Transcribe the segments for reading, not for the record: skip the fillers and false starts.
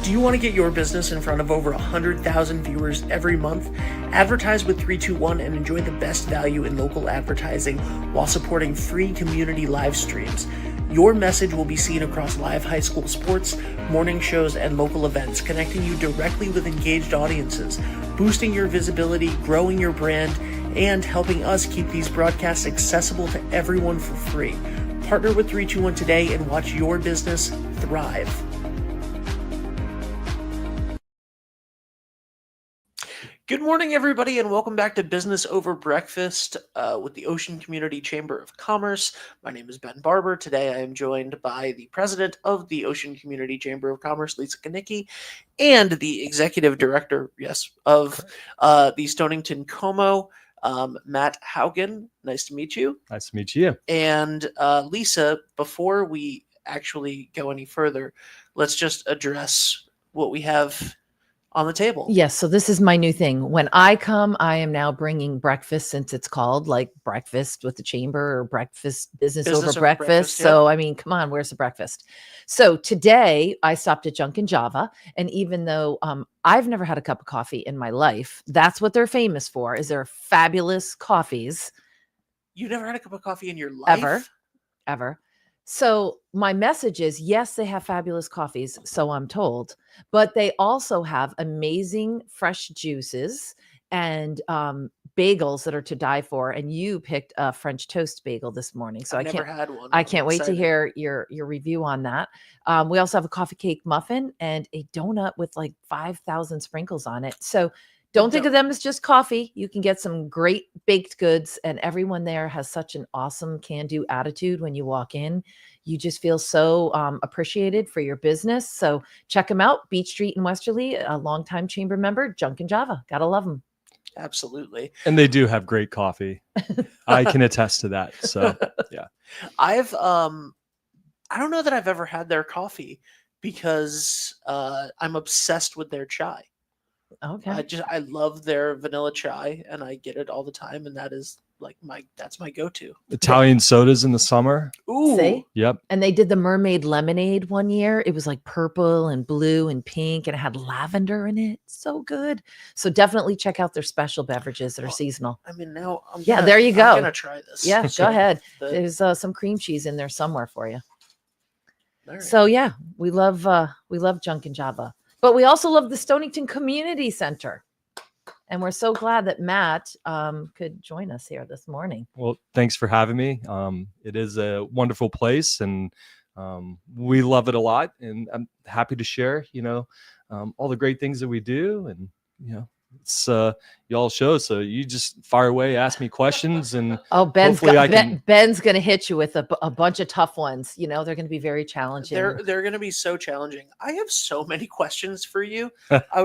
Do you want to get your business in front of over 100,000 viewers every month? Advertise with 321 and enjoy the best value in local advertising while supporting free community live streams. Your message will be seen across live high school sports, morning shows, and local events, connecting you directly with engaged audiences, boosting your visibility, growing your brand, and helping us keep these broadcasts accessible to everyone for free. Partner with 321 today and watch your business thrive. Good morning, everybody, and welcome back to Business Over Breakfast with the Ocean Community Chamber of Commerce. My name is Ben Barber. Today I am joined by the president of the Ocean Community Chamber of Commerce, Lisa Kanicki, and the executive director, of the Stonington Como, Matt Haugen. Nice to meet you. Nice to meet you. And Lisa, before we actually go any further, let's just address what we have on the table. Yes. So this is my new thing. When I come, I am now bringing breakfast, since it's called like breakfast with the chamber or breakfast business over breakfast. Yeah. So, I mean, come on, where's the breakfast? So today I stopped at Junk and Java. And even though I've never had a cup of coffee in my life, that's what they're famous for, is their fabulous coffees. You never had a cup of coffee in your life? Ever. So my message is, yes, they have fabulous coffees, so I'm told, but they also have amazing fresh juices and bagels that are to die for. And you picked a French toast bagel this morning, so I've never had one. I can't wait to hear your review on that. We also have a coffee cake muffin and a donut with like 5,000 sprinkles on it. So don't think of them as just coffee. You can get some great baked goods, and everyone there has such an awesome can-do attitude when you walk in. You just feel so appreciated for your business. So check them out. Beach Street in Westerly, a longtime chamber member, Junk and Java. Gotta love them. Absolutely. And they do have great coffee. I can attest to that. So yeah. I don't know that I've ever had their coffee because I'm obsessed with their chai. Okay. I love their vanilla chai, and I get it all the time, and that is like that's my go-to. Italian sodas in the summer. Ooh. See? Yep. And they did the mermaid lemonade one year. It was like purple and blue and pink, and it had lavender in it. So good. So definitely check out their special beverages that are seasonal. I mean, now there you go. I'm gonna try this. Yeah, go ahead. There's some cream cheese in there somewhere for you. All right. So yeah, we love Junk and Java. But we also love the Stonington Community Center. And we're so glad that Matt could join us here this morning. Well, thanks for having me. It is a wonderful place, and we love it a lot. And I'm happy to share, all the great things that we do. And, it's y'all show. So you just fire away, ask me questions, and Ben's going to hit you with a bunch of tough ones. They're going to be very challenging. They're going to be so challenging. I have so many questions for you.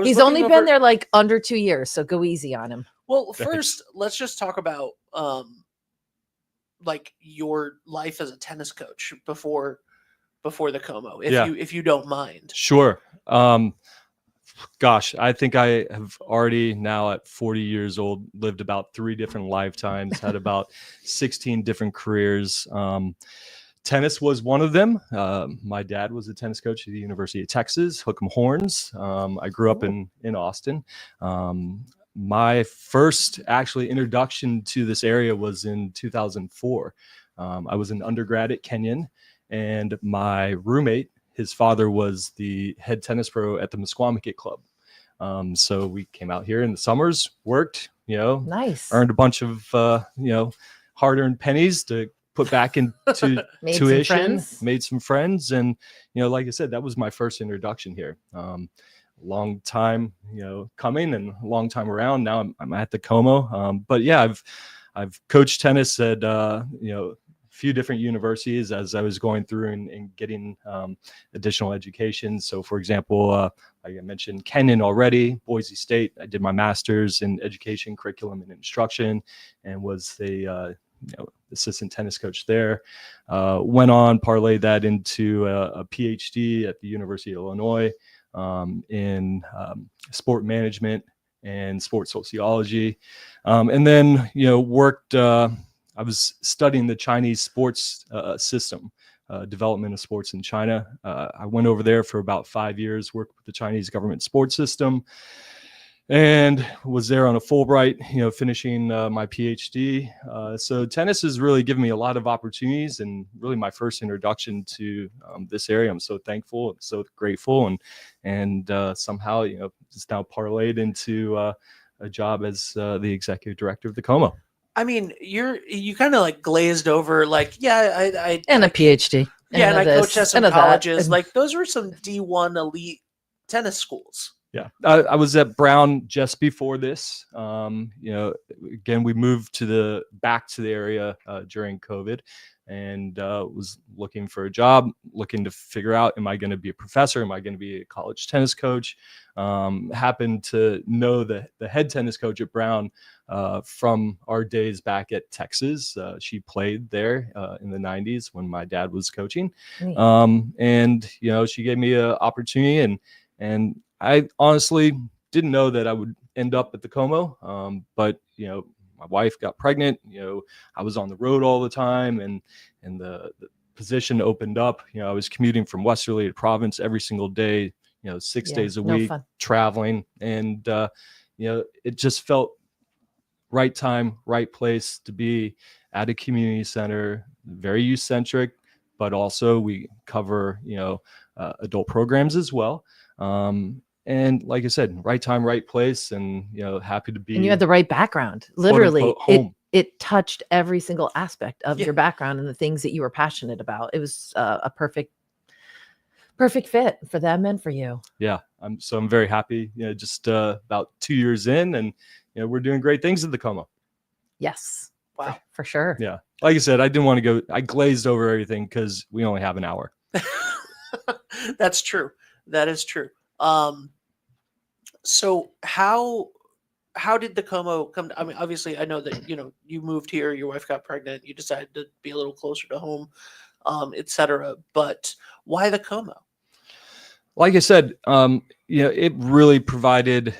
He's only been there like under 2 years, so go easy on him. Well, first, let's just talk about like your life as a tennis coach before the Como, if you don't mind. Sure. Gosh, I think I have already now at 40 years old, lived about 3 different lifetimes, had about 16 different careers. Tennis was one of them. My dad was a tennis coach at the University of Texas, Hook 'em Horns. I grew up in Austin. My first actually introduction to this area was in 2004. I was an undergrad at Kenyon, and my roommate, his father was the head tennis pro at the Musquamaket Club. So we came out here in the summers, worked, nice, earned a bunch of, hard-earned pennies to put back into tuition, made some friends. And, like I said, that was my first introduction here. Long time, coming, and a long time around. Now I'm at the Como. But yeah, I've coached tennis at, few different universities as I was going through and getting additional education. So for example, like I mentioned Kenyon already, Boise State, I did my master's in education, curriculum, and instruction, and was the assistant tennis coach there. Went on, parlayed that into a PhD at the University of Illinois in sport management and sports sociology. And then, worked, I was studying the Chinese sports system. development of sports in China. I went over there for about 5 years, worked with the Chinese government sports system, and was there on a Fulbright, finishing my PhD. So tennis has really given me a lot of opportunities, and really my first introduction to this area. I'm so thankful, so grateful, and somehow it's now parlayed into a job as the executive director of the Como. I mean, you kind of like glazed over, like, yeah, I and a PhD. Yeah, and I coach at some colleges. And like, those were some D1 elite tennis schools. Yeah, I was at Brown just before this. Again, we moved back to the area during COVID, and was looking for a job, looking to figure out, am I going to be a professor? Am I going to be a college tennis coach? Happened to know the head tennis coach at Brown from our days back at Texas. She played there in the 90s when my dad was coaching. And, she gave me an opportunity, and I honestly didn't know that I would end up at the Como, but my wife got pregnant. I was on the road all the time, and the position opened up. I was commuting from Westerly to Province every single day. 6 days a week, traveling, and it just felt right time, right place to be at a community center, very youth centric, but also we cover adult programs as well. And like I said, right time, right place, and happy to be. And you had the right background. Literally, it touched every single aspect of your background and the things that you were passionate about. It was a perfect fit for them and for you. Yeah, I'm very happy. Just about 2 years in, and we're doing great things at the Como. Yes, wow, for sure. Yeah, like I said, I didn't want to go. I glazed over everything because we only have an hour. That's true. That is true. So how did the Como come to, I mean, obviously I know that, you moved here, your wife got pregnant, you decided to be a little closer to home, etc. But why the Como? Like I said, it really provided,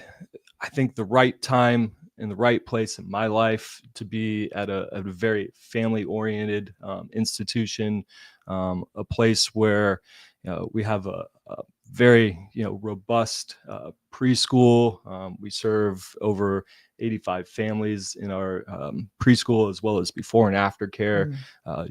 I think, the right time in the right place in my life to be at a very family oriented institution, a place where we have a very robust preschool. We serve over 85 families in our preschool, as well as before and after care,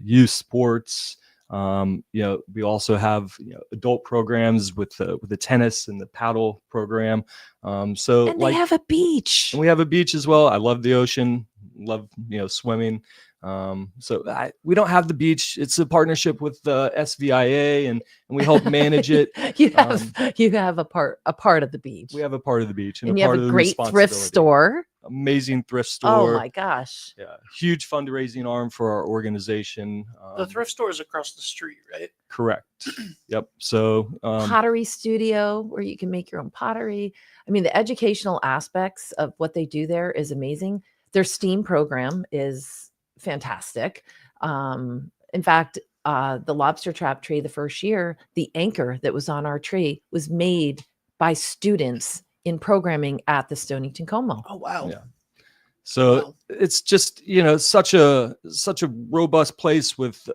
youth sports. We also have adult programs with the tennis and the paddle program. And they have a beach. And we have a beach as well. I love the ocean. Love swimming. We don't have the beach. It's a partnership with the SVIA, and we help manage it. you have a part of the beach. We have a part of the beach, and you have a great thrift store. Amazing thrift store. Oh my gosh! Yeah, huge fundraising arm for our organization. The thrift store is across the street, right? Correct. Yep. So pottery studio where you can make your own pottery. I mean, the educational aspects of what they do there is amazing. Their STEAM program is fantastic. In fact, the lobster trap tree, the first year, the anchor that was on our tree was made by students in programming at the Stonington Como. Oh, wow. Yeah. So it's just, such a robust place with,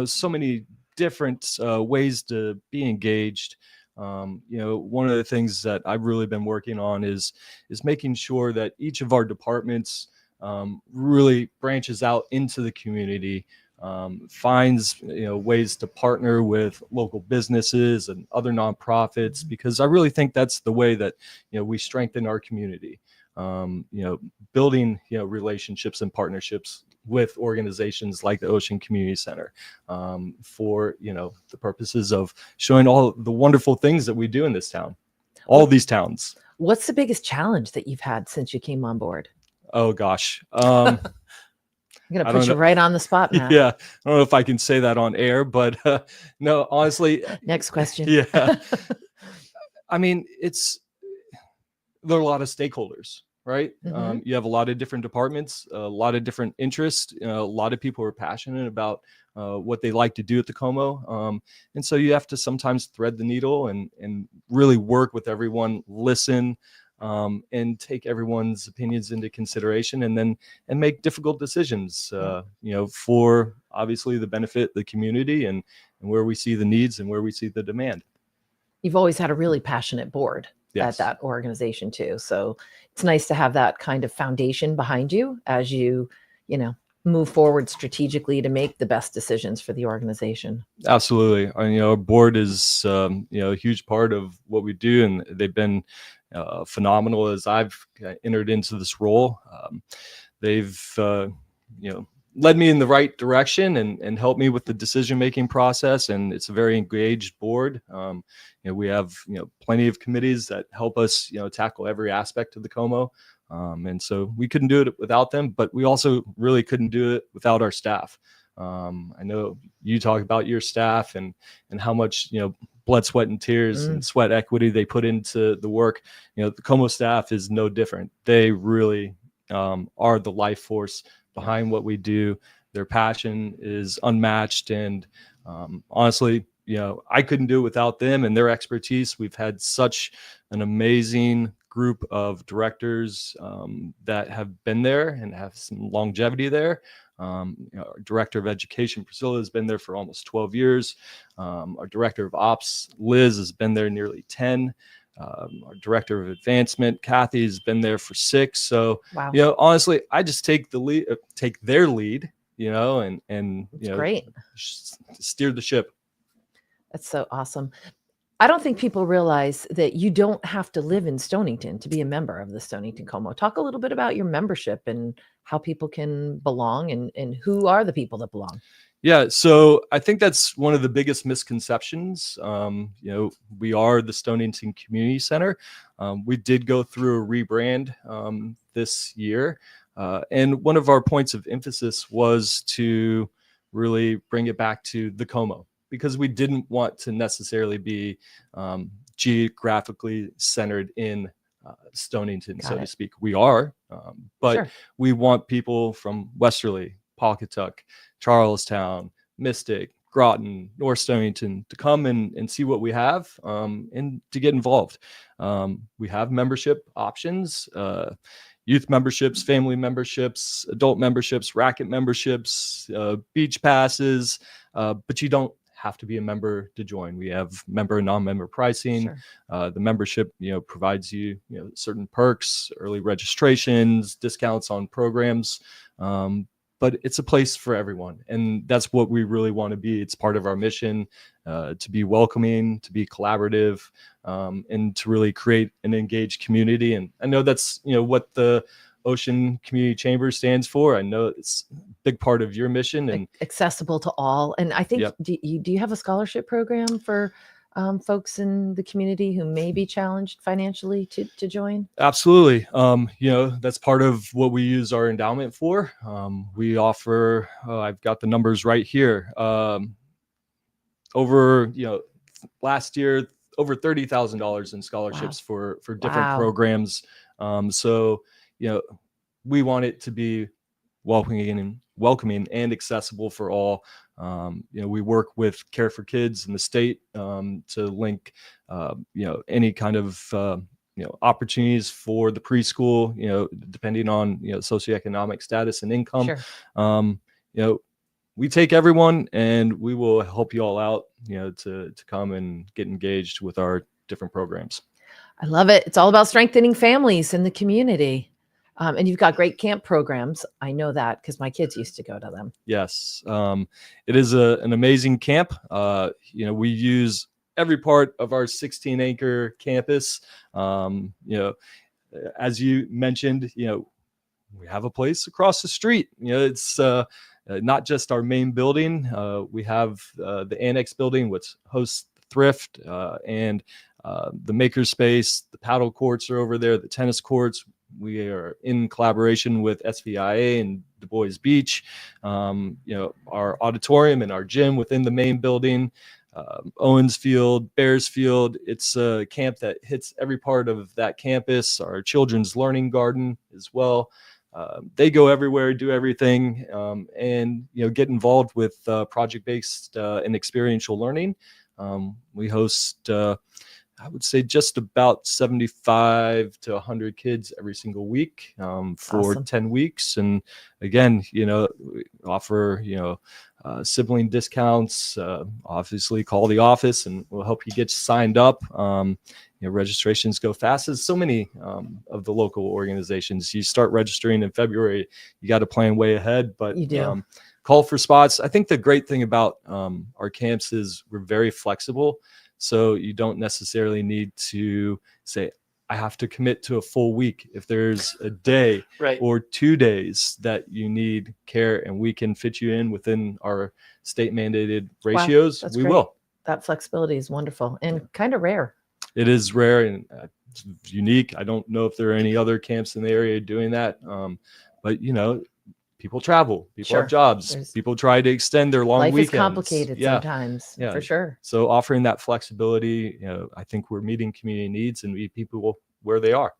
so many different ways to be engaged. One of the things that I've really been working on is making sure that each of our departments really branches out into the community, finds ways to partner with local businesses and other nonprofits, because I really think that's the way that we strengthen our community. Building relationships and partnerships with organizations like the Ocean Community Center for the purposes of showing all the wonderful things that we do in this town, all these towns. What's the biggest challenge that you've had since you came on board? Oh gosh. I'm going to put you right on the spot, Matt. Yeah. I don't know if I can say that on air, but no, honestly. Next question. Yeah. I mean, there are a lot of stakeholders, right? Mm-hmm. You have a lot of different departments, a lot of different interests, a lot of people who are passionate about what they like to do at the Como. And so you have to sometimes thread the needle and really work with everyone, listen, and take everyone's opinions into consideration, and make difficult decisions, for obviously the benefit of the community, and where we see the needs and where we see the demand. You've always had a really passionate board at that organization too. So it's nice to have that kind of foundation behind you as you move forward strategically to make the best decisions for the organization. Absolutely. Our board is, a huge part of what we do, and they've been phenomenal as I've entered into this role. They've, led me in the right direction and helped me with the decision-making process. And it's a very engaged board. We have, plenty of committees that help us, tackle every aspect of the Como. And so we couldn't do it without them, but we also really couldn't do it without our staff. I know you talk about your staff and how much, blood, sweat, and tears and sweat equity they put into the work. The Como staff is no different. They really are the life force behind what we do. Their passion is unmatched. And honestly, I couldn't do it without them and their expertise. We've had such an amazing group of directors that have been there and have some longevity there. Our director of education, Priscilla, has been there for almost 12 years. Our director of ops, Liz, has been there nearly 10. Our director of advancement, Kathy, has been there for 6. So, wow. Honestly, I just take the lead, take their lead, and great. Steer the ship. That's so awesome. I don't think people realize that you don't have to live in Stonington to be a member of the Stonington Como. Talk a little bit about your membership and how people can belong, and who are the people that belong. Yeah, so I think that's one of the biggest misconceptions. We are the Stonington Community Center. We did go through a rebrand this year. And one of our points of emphasis was to really bring it back to the Como, because we didn't want to necessarily be geographically centered in Stonington, so to speak. We are, but we want people from Westerly, Pawcatuck, Charlestown, Mystic, Groton, North Stonington to come and see what we have, and to get involved. We have membership options, youth memberships, family memberships, adult memberships, racket memberships, beach passes, but you don't have to be a member to join. We have member and non-member pricing. The membership, provides you, certain perks, early registrations, discounts on programs. But it's a place for everyone. And that's what we really want to be. It's part of our mission, to be welcoming, to be collaborative, and to really create an engaged community. And I know that's, what the Ocean Community Chamber stands for. I know it's a big part of your mission, and accessible to all. And I think, do you have a scholarship program for folks in the community who may be challenged financially to join? Absolutely. That's part of what we use our endowment for. We offer, I've got the numbers right here. Over, last year, over $30,000 in scholarships for different programs. So, we want it to be welcoming and accessible for all. We work with Care for Kids in the state to link, any kind of, opportunities for the preschool, depending on, socioeconomic status and income. We take everyone, and we will help you all out, to come and get engaged with our different programs. I love it. It's all about strengthening families in the community. And you've got great camp programs. I know that because my kids used to go to them. Yes. It is an amazing camp. We use every part of our 16-acre campus. As you mentioned, we have a place across the street. It's not just our main building. We have the annex building, which hosts Thrift and the makerspace. The paddle courts are over there, the tennis courts. We are in collaboration with SVIA and Du Bois Beach. Our auditorium and our gym within the main building, Owens Field, Bears Field. It's a camp that hits every part of that campus. Our children's learning garden as well. They go everywhere, do everything, and get involved with project-based and experiential learning. We host I would say just about 75 to 100 kids every single week for Awesome. 10 weeks. And again, we offer, sibling discounts. Obviously, call the office and we'll help you get signed up. Registrations go fast, as so many of the local organizations. You start registering in February, you got to plan way ahead, but You do. Call for spots. I think the great thing about our camps is we're very flexible. So you don't necessarily need to say, I have to commit to a full week. If there's a day or 2 days that you need care and we can fit you in within our state mandated ratios, we will. That flexibility is wonderful and kind of rare. It is rare and it's unique. I don't know if there are any other camps in the area doing that. But people travel, people have jobs, people try to extend their long weekends. Life is complicated sometimes, for sure. So offering that flexibility, I think we're meeting community needs and meet people where they are.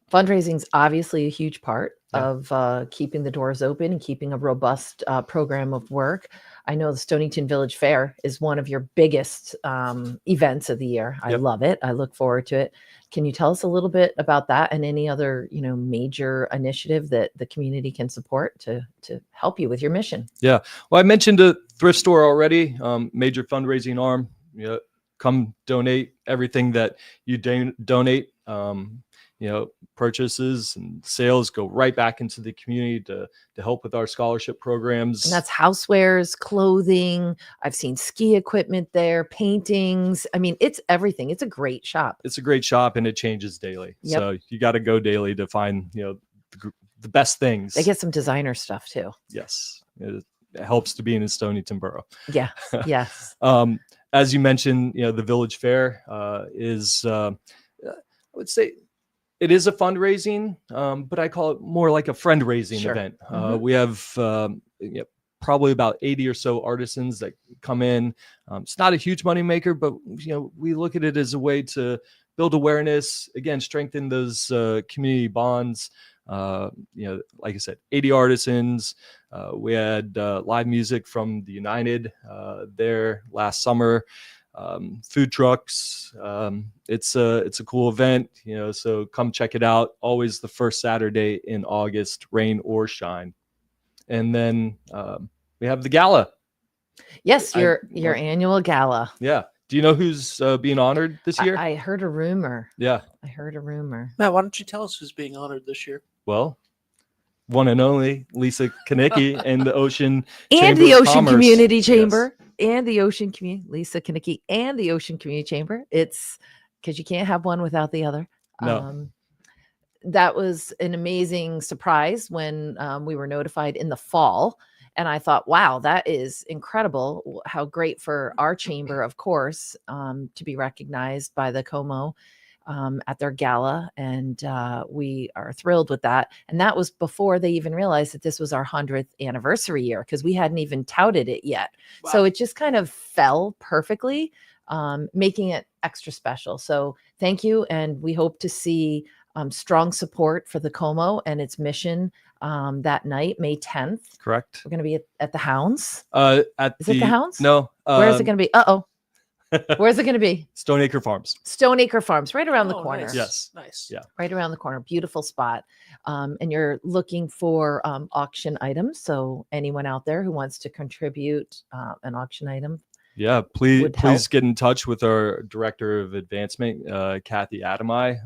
Fundraising is obviously a huge part of keeping the doors open and keeping a robust program of work. I know the Stonington Village Fair is one of your biggest events of the year. I love it. I look forward to it. Can you tell us a little bit about that and any other, major initiative that the community can support to help you with your mission? Yeah. Well, I mentioned a thrift store already, major fundraising arm. Come donate everything that you donate. Purchases and sales go right back into the community to help with our scholarship programs. And that's housewares, clothing. I've seen ski equipment there, paintings. I mean, it's everything. It's a great shop. It's a great shop and it changes daily. So you got to go daily to find, the best things. They get some designer stuff too. Yes. It helps to be in Stonington Borough. Yeah. Yes. As you mentioned, the Village Fair is, I would say, it is a fundraising, but I call it more like a friend-raising event. We have probably about 80 or so artisans that come in. It's not a huge moneymaker, but we look at it as a way to build awareness, again, strengthen those community bonds. Like I said, 80 artisans. We had live music from the United there last summer. Food trucks. It's a cool event, so come check it out. Always the first Saturday in August, rain or shine. And then we have the gala. Yes, your annual gala. Yeah. Do you know who's being honored this year? I heard a rumor. Yeah. I heard a rumor. Matt, why don't you tell us who's being honored this year? Well, one and only Lisa Kanicki and the Ocean and Chamber the of Ocean Commerce. Community Chamber. Yes. And the Ocean Community, Lisa Kanicki and the Ocean Community Chamber. It's because you can't have one without the other. No. That was an amazing surprise when we were notified in the fall. And I thought, wow, that is incredible. How great for our chamber, of course, to be recognized by the Como at their gala. And we are thrilled with that. And that was before they even realized that this was our 100th anniversary year, because we hadn't even touted it yet. Wow. So it just kind of fell perfectly, making it extra special. So thank you. And we hope to see strong support for the Como and its mission that night, May 10th. Correct. We're going to be at the Hounds. Is it the Hounds? No. Where is it going to be? Where's it going to be? Stoneacre Farms. Stoneacre Farms, right around the corner. Nice. Yes. Nice. Yeah. Right around the corner. Beautiful spot. And you're looking for auction items. So anyone out there who wants to contribute an auction item. Yeah, please get in touch with our director of advancement, Kathy Adamai.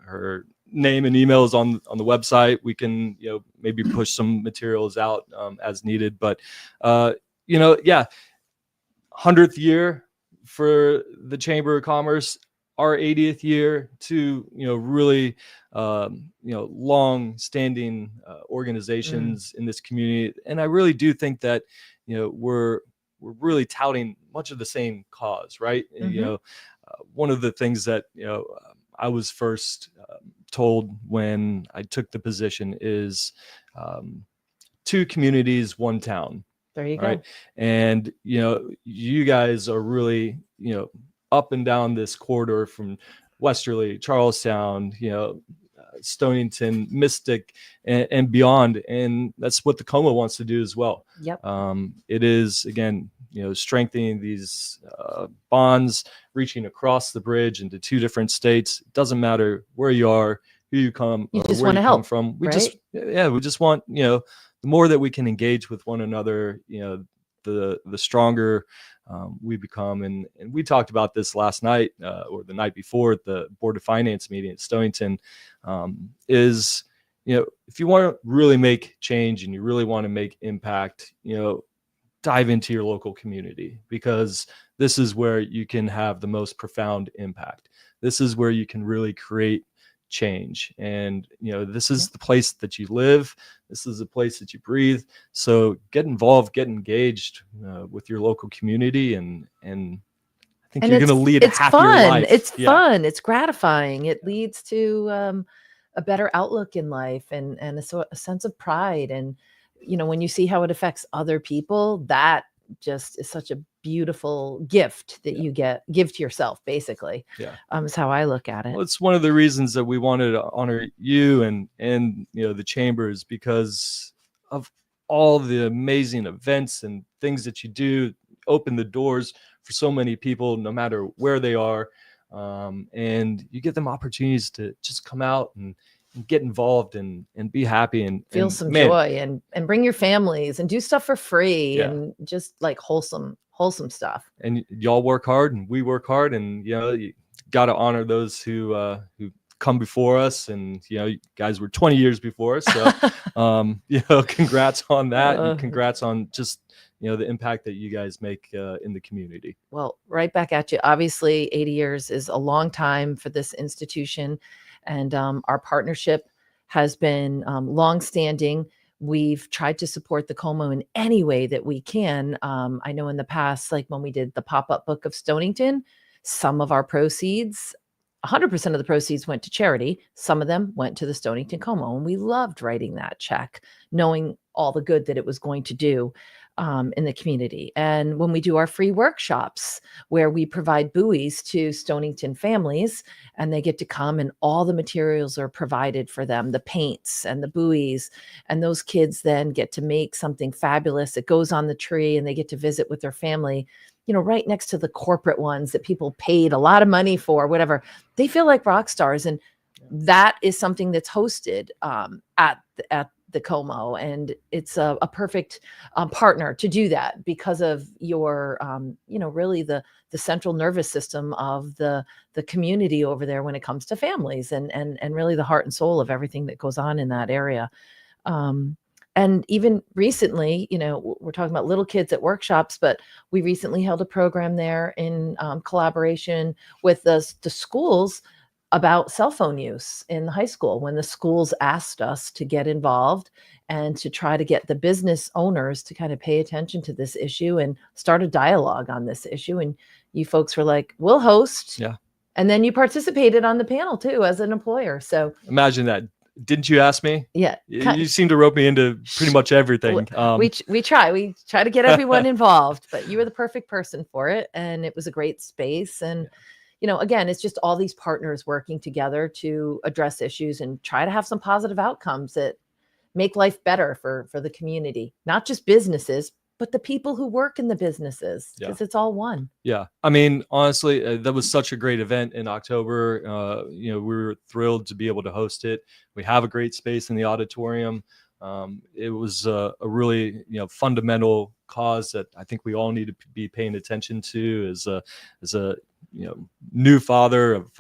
Her name and email is on the website. We can maybe push some materials out as needed. But 100th year for the Chamber of Commerce, our 80th year to really long-standing organizations in this community, and I really do think that we're really touting much of the same cause, right? Mm-hmm. One of the things that I was first told when I took the position is 2 communities, 1 town. There you go. Right. And, you guys are really, up and down this corridor from Westerly, Charlestown, Stonington, Mystic, and beyond. And that's what the Como wants to do as well. Yep. It is, again, strengthening these bonds, reaching across the bridge into 2 different states. It doesn't matter where you are, who you come, You or just where want you to come help, from. We right? just want, the more that we can engage with one another, the stronger we become. And we talked about this last night or the night before at the Board of Finance meeting at Stonington, is, if you want to really make change and you really want to make impact, dive into your local community, because this is where you can have the most profound impact. This is where you can really create change. And, this is the place that you live. This is the place that you breathe. So get involved, get engaged with your local community. And I think you're going to lead a happier life. It's fun. It's gratifying. It leads to a better outlook in life and a sense of pride. And, when you see how it affects other people, that just is such a beautiful gift that you give to yourself, basically. Is how I look at it. Well, it's one of the reasons that we wanted to honor you and the chambers, because of all the amazing events and things that you do, open the doors for so many people, no matter where they are. And you give them opportunities to just come out and get involved and be happy and feel some joy and bring your families and do stuff for free and just like wholesome stuff. And y'all work hard and we work hard, and you got to honor those who come before us. And you guys were 20 years before us, so congrats on that, and congrats on just the impact that you guys make in the community. Well, right back at you. Obviously 80 years is a long time for this institution, and our partnership has been longstanding. We've tried to support the Como in any way that we can. I know in the past, like when we did the pop-up book of Stonington, some of our proceeds, 100% of the proceeds went to charity. Some of them went to the Stonington Como, and we loved writing that check, knowing all the good that it was going to do in the community. And when we do our free workshops where we provide buoys to Stonington families, and they get to come and all the materials are provided for them, the paints and the buoys, and those kids then get to make something fabulous. It goes on the tree and they get to visit with their family, right next to the corporate ones that people paid a lot of money for, whatever. They feel like rock stars. And that is something that's hosted at the Como, and it's a perfect partner to do that because of your really the central nervous system of the community over there when it comes to families and really the heart and soul of everything that goes on in that area. And even recently, we're talking about little kids at workshops, but we recently held a program there in collaboration with the schools about cell phone use in high school, when the schools asked us to get involved and to try to get the business owners to kind of pay attention to this issue and start a dialogue on this issue. And you folks were like, we'll host. Yeah. And then you participated on the panel too as an employer. So imagine that. Didn't you ask me? Yeah. You seem to rope me into pretty much everything. We try to get everyone involved, but you were the perfect person for it. And it was a great space. And again, it's just all these partners working together to address issues and try to have some positive outcomes that make life better for the community, not just businesses, but the people who work in the businesses, because it's all one. Yeah. I mean, honestly, that was such a great event in October. We were thrilled to be able to host it. We have a great space in the auditorium. It was a really, fundamental cause that I think we all need to be paying attention to as a new father of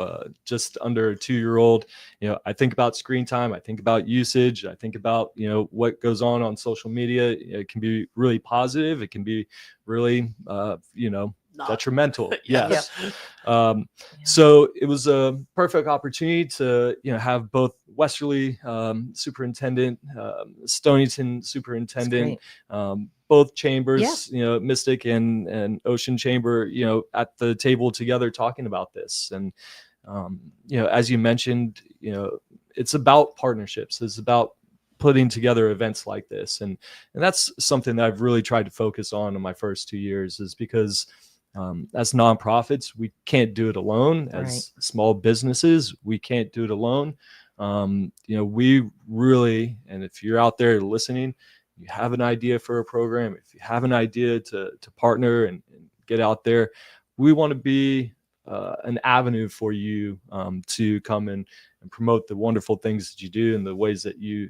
just under a 2-year-old. I think about screen time. I think about usage. I think about, what goes on social media. It can be really positive. It can be really, detrimental. Yes. So it was a perfect opportunity to, have both Westerly superintendent, Stonington superintendent, both chambers, Mystic and Ocean Chamber, at the table together talking about this. And, as you mentioned, it's about partnerships. It's about putting together events like this. And that's something that I've really tried to focus on in my first 2 years, is because as nonprofits, we can't do it alone. As small businesses, we can't do it alone. We really, and if you're out there listening, you have an idea for a program, if you have an idea to partner and get out there, we want to be an avenue for you to come and promote the wonderful things that you do and the ways that you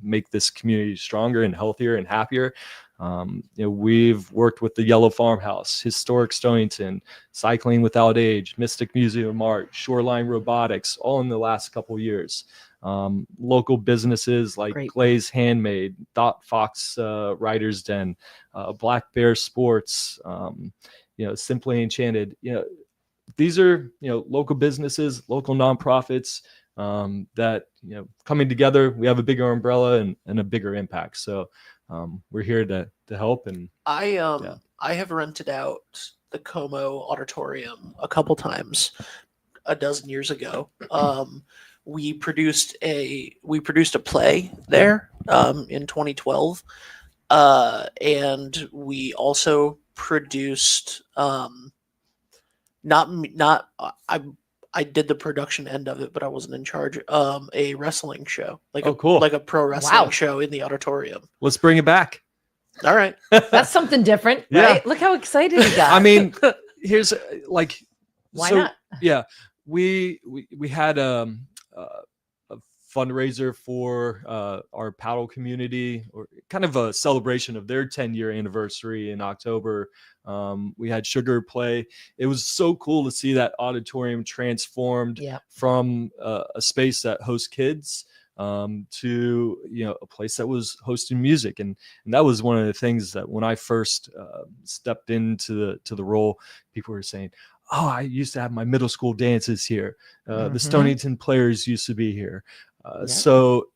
make this community stronger and healthier and happier. We've worked with the Yellow Farmhouse, Historic Stonington, Cycling Without Age, Mystic Museum of Art, Shoreline Robotics, all in the last couple of years. Local businesses like Glaze Handmade, Dot Fox Writer's Den, Black Bear Sports, Simply Enchanted. These are local businesses, local nonprofits that coming together, we have a bigger umbrella and a bigger impact. So we're here to help. And I have rented out the Como Auditorium a couple times a dozen years ago. We produced a play there in 2012, and we also produced I did the production end of it, but I wasn't in charge. A wrestling show, cool, like a pro wrestling show in the auditorium. Let's bring it back. All right, that's something different, right? Look how excited he got. I mean, here's why not? Yeah, we had a fundraiser for our paddle community, or kind of a celebration of their 10-year anniversary in October. We had Sugar play. It was so cool to see that auditorium transformed from a space that hosts kids to a place that was hosting music, and that was one of the things that when I first stepped into the role, people were saying, "Oh, I used to have my middle school dances here. The Stonington players used to be here." So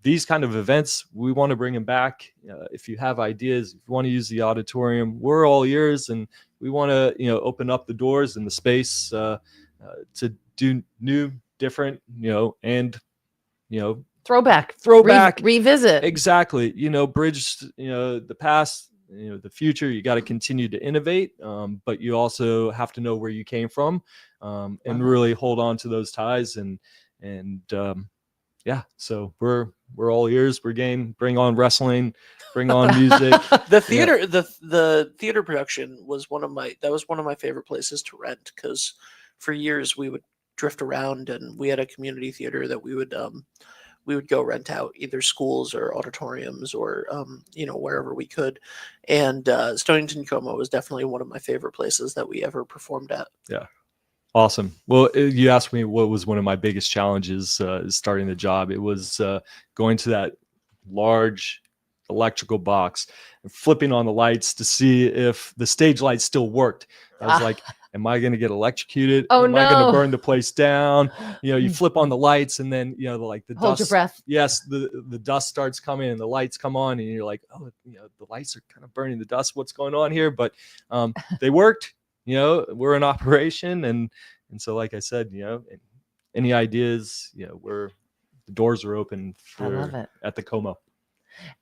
these kind of events, we want to bring them back. If you have ideas, if you want to use the auditorium, we're all ears, and we want to open up the doors and the space to do new, different, and throwback, revisit. Exactly. Bridge the past, the future. You got to continue to innovate, but you also have to know where you came from, and really hold on to those ties. So we're all ears. We're game. Bring on wrestling. Bring on music. The theater, the theater production was one of my favorite places to rent, because for years we would drift around, and we had a community theater that we would go rent out, either schools or auditoriums or wherever we could. And Stonington Como was definitely one of my favorite places that we ever performed at. Yeah. Awesome. Well, you asked me what was one of my biggest challenges starting the job. It was going to that large electrical box and flipping on the lights to see if the stage lights still worked. I was like, am I going to get electrocuted? Am I going to burn the place down? You flip on the lights, and then the hold dust, your breath. Yes, the dust starts coming and the lights come on, and you're like, oh, the lights are kind of burning the dust. What's going on here? But they worked. We're in operation, and so, like I said, any ideas, the doors are open at the Como.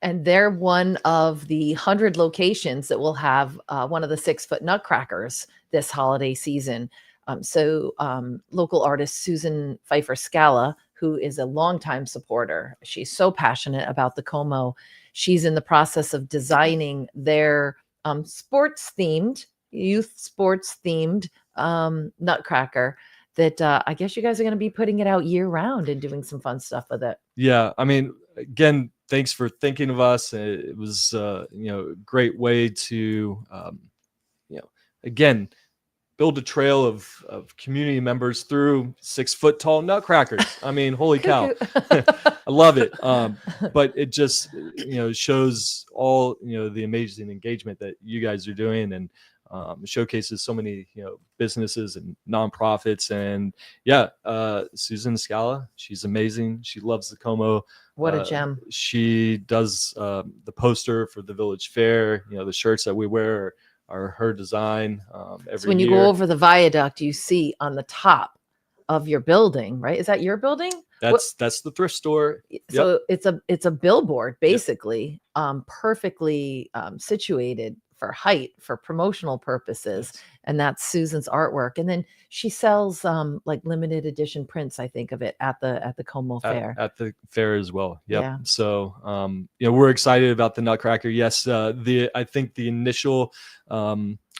And they're one of the 100 locations that will have one of the 6-foot nutcrackers this holiday season. Local artist Susan Pfeiffer Scala, who is a longtime supporter, she's so passionate about the Como. She's in the process of designing their youth sports themed nutcracker that I guess you guys are going to be putting it out year round and doing some fun stuff with it. Yeah. I mean, again, thanks for thinking of us. It was, a great way to, again, build a trail of community members through 6-foot tall nutcrackers. I mean, holy cow. I love it. But it just, shows all, the amazing engagement that you guys are doing, and showcases so many, businesses and nonprofits. And Susan Scala, she's amazing. She loves the Como. What a gem. She does the poster for the Village Fair. The shirts that we wear are her design every so when you year. go over the viaduct, you see on the top of your building, right? Is that your building? That's the thrift store. So it's a billboard, basically, perfectly situated height, for promotional purposes. Yes. And that's Susan's artwork. And then she sells like limited edition prints, I think of it, at the Como Fair. At the fair as well. Yep. Yeah. So we're excited about the Nutcracker. Yes, I think the initial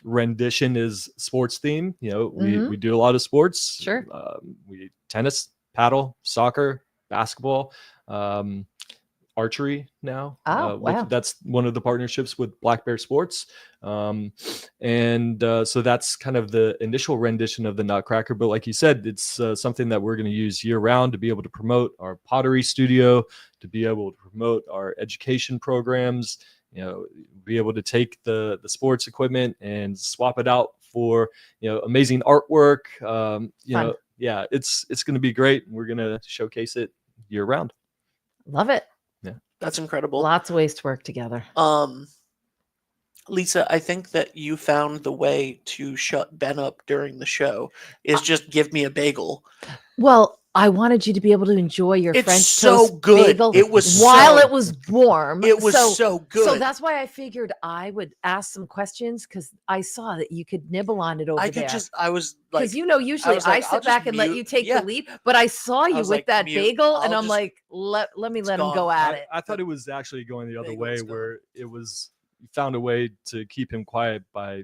rendition is sports theme. We do a lot of sports. Sure. We tennis, paddle, soccer, basketball, archery now. Wow. That's one of the partnerships with Black Bear Sports. So that's kind of the initial rendition of the Nutcracker. But like you said, it's something that we're going to use year round to be able to promote our pottery studio, to be able to promote our education programs, be able to take the sports equipment and swap it out for, amazing artwork. Yeah, it's going to be great. We're going to showcase it year round. Love it. Yeah. That's incredible. Lots of ways to work together. Lisa, I think that you found the way to shut Ben up during the show is just give me a bagel. Well, I wanted you to be able to enjoy your French so toast good. bagel It was while so- it was warm. It was so good. So that's why I figured I would ask some questions, because I saw that you could nibble on it over there. I was like, because usually was I like, I'll sit back just and let mute. you take Yeah. the lead, but I saw you was with like, that mute. bagel, and I'll I'm just- like, let me It's let him gone. go at it. I thought it was actually going the other Bagel way, is gone. where it was, you found a way to keep him quiet by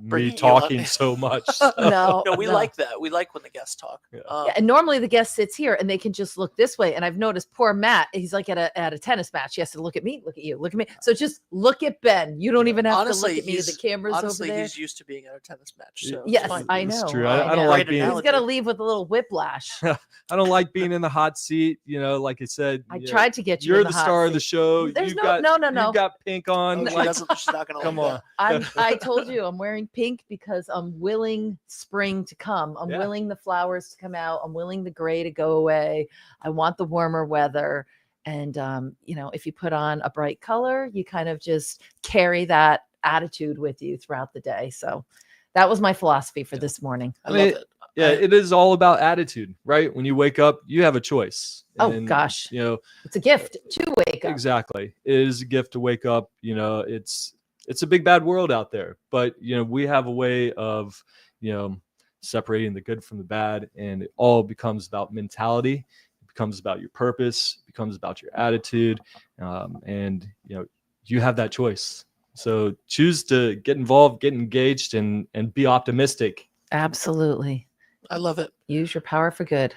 Bringing me you talking up. so much. No, no, we like that. We like when the guests talk. Yeah. Yeah, and normally the guest sits here and they can just look this way. And I've noticed poor Matt, he's like at a tennis match. He has to look at me, look at you, look at me. So just look at Ben. You don't even have Honestly, to look at me. The camera's honestly, over there. he's used to being at a tennis match. So it's Yes, fine. I It's know. true. I I don't know. like Great being. He's gonna leave with a little whiplash. I don't like being in the hot seat. Like I said, I tried to get you. You're in the hot star of the seat. show. There's You no. You got pink on. Oh, Like, she's not gonna come like on. I told you I'm wearing pink because I'm willing spring to come. I'm Yeah. willing the flowers to come out. I'm willing the gray to go away. I want the warmer weather. And if you put on a bright color, you kind of just carry that attitude with you throughout the day. So that was my philosophy for this morning. I love it. Yeah, it is all about attitude, right? When you wake up, you have a choice. Oh, And, gosh. It's a gift to wake up. Exactly. It is a gift to wake up. It's a big bad world out there, but we have a way of separating the good from the bad, and it all becomes about mentality. It becomes about your purpose. It becomes about your attitude, and you have that choice. So choose to get involved, get engaged, and be optimistic. Absolutely. I love it. Use your power for good.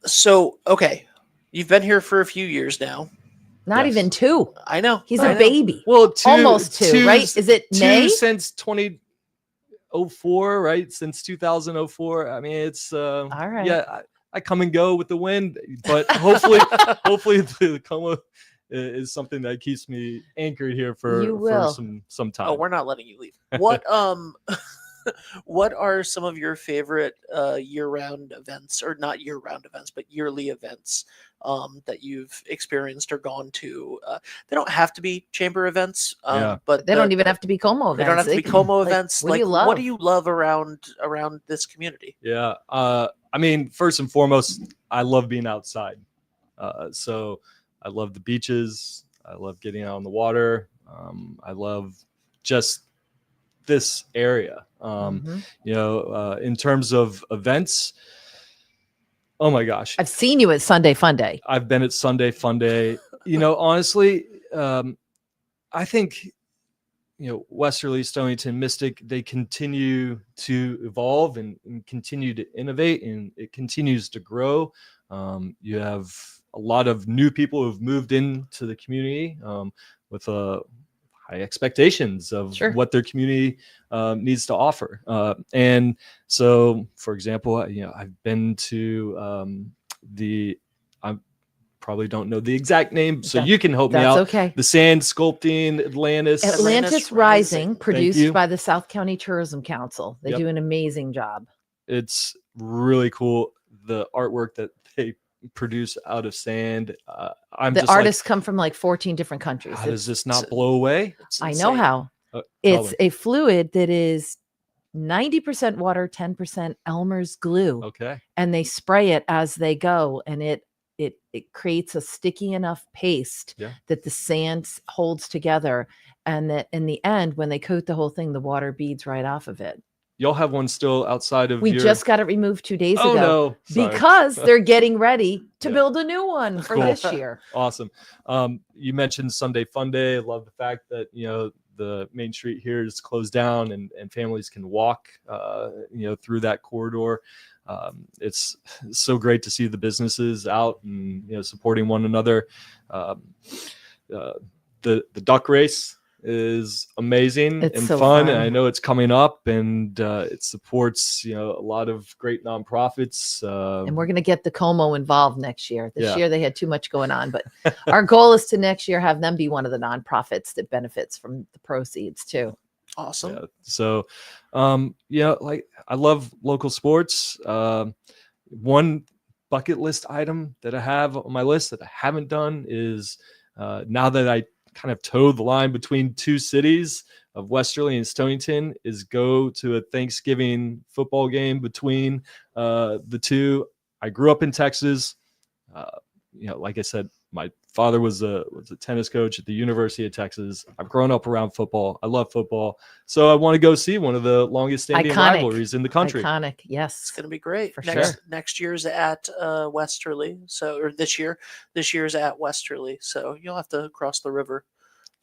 So okay, you've been here for a few years now. Not Yes. even 2. I know. He's I a know. baby. Well, Almost 2, right? Is it May? Since 2004, right? Since 2004. I mean, it's All right. Yeah, I come and go with the wind, but hopefully the Como is something that keeps me anchored here You for will. some time. Oh, we're not letting you leave. What what are some of your favorite year-round events, or not year-round events, but yearly events that you've experienced or gone to? They don't have to be chamber events, but They don't even have to be Como events. They don't have to be Como events. What do you love? What do you love around this community? Yeah. I mean, first and foremost, I love being outside. So I love the beaches. I love getting out on the water. I love just this area. In terms of events, oh my gosh, I've seen you at Sunday Fun Day. I've been at Sunday Fun Day. Honestly, I think Westerly, Stonington, Mystic, they continue to evolve and continue to innovate, and it continues to grow. You have a lot of new people who've moved into the community with high expectations of what their community needs to offer. And so, for example, I've been to I probably don't know the exact name, so you can help me out. That's okay. The Sand Sculpting Atlantis. Atlantis Rising, Thank produced you. by the South County Tourism Council. They do an amazing job. It's really cool, the artwork that they produce out of sand. The artists come from like 14 different countries. How does this not blow away? I know how. It's a fluid that is 90% water, 10% Elmer's glue. Okay. And they spray it as they go, and it it creates a sticky enough paste Yeah. that the sand holds together, and that in the end, when they coat the whole thing, the water beads right off of it. Y'all have one still outside of We your... just got it removed 2 days Oh ago no, sorry. because they're getting ready to Yeah. build a new one for Cool. this year. Awesome. You mentioned Sunday Fun Day. I love the fact that, the main street here is closed down and families can walk, through that corridor. It's so great to see the businesses out and, supporting one another. The duck race is amazing It's and so fun. fun. And I know it's coming up, and it supports, a lot of great nonprofits. And we're going to get the Como involved next year. This Yeah. year they had too much going on, but our goal is to next year have them be one of the nonprofits that benefits from the proceeds too. Awesome. Yeah. So, like, I love local sports. One bucket list item that I have on my list that I haven't done is, now that I kind of towed the line between two cities of Westerly and Stonington, is go to a Thanksgiving football game between the two. I grew up in Texas. Like I said, my father was a tennis coach at the University of Texas. I've grown up around football. I love football. So I want to go see one of the longest standing rivalries in the country. Iconic. It's Yes. going to be great. For next, sure. Next year's at Westerly. Or this year's at Westerly. So you'll have to cross the river.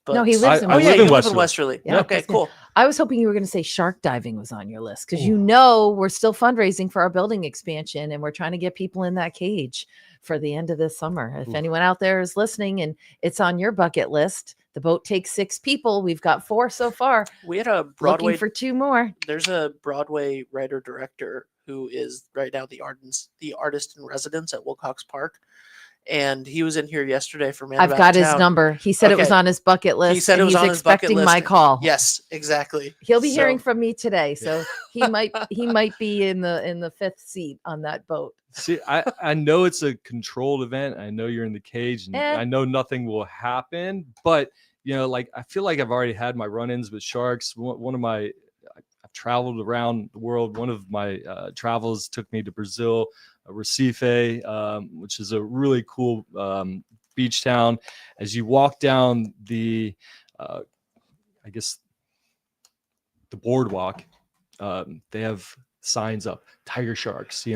But No, he lives in I Oh yeah, live you in live in Westerly. Westerly. Yeah, Okay, that's good. cool. I was hoping you were going to say shark diving was on your list because Ooh. we're still fundraising for our building expansion and we're trying to get people in that cage for the end of this summer. If Ooh. anyone out there is listening and it's on your bucket list, the boat takes 6 people. We've got 4 so far. We had a Broadway. Looking for 2 more. There's a Broadway writer director who is right now the artist in residence at Wilcox Park. And he was in here yesterday for Man I've About got his Town. number. He said it was Okay. on his bucket list. He said it and was he's on his bucket expecting list. my call. Yes, exactly. He'll be So- hearing from me today, so he might be in the 5th seat on that boat. See, I know it's a controlled event. I know you're in the cage, and I know nothing will happen. But like, I feel like I've already had my run-ins with sharks. I've traveled around the world. One of my travels took me to Brazil, Recife, which is a really cool beach town. As you walk down the, I guess, the boardwalk, they have signs up: tiger sharks,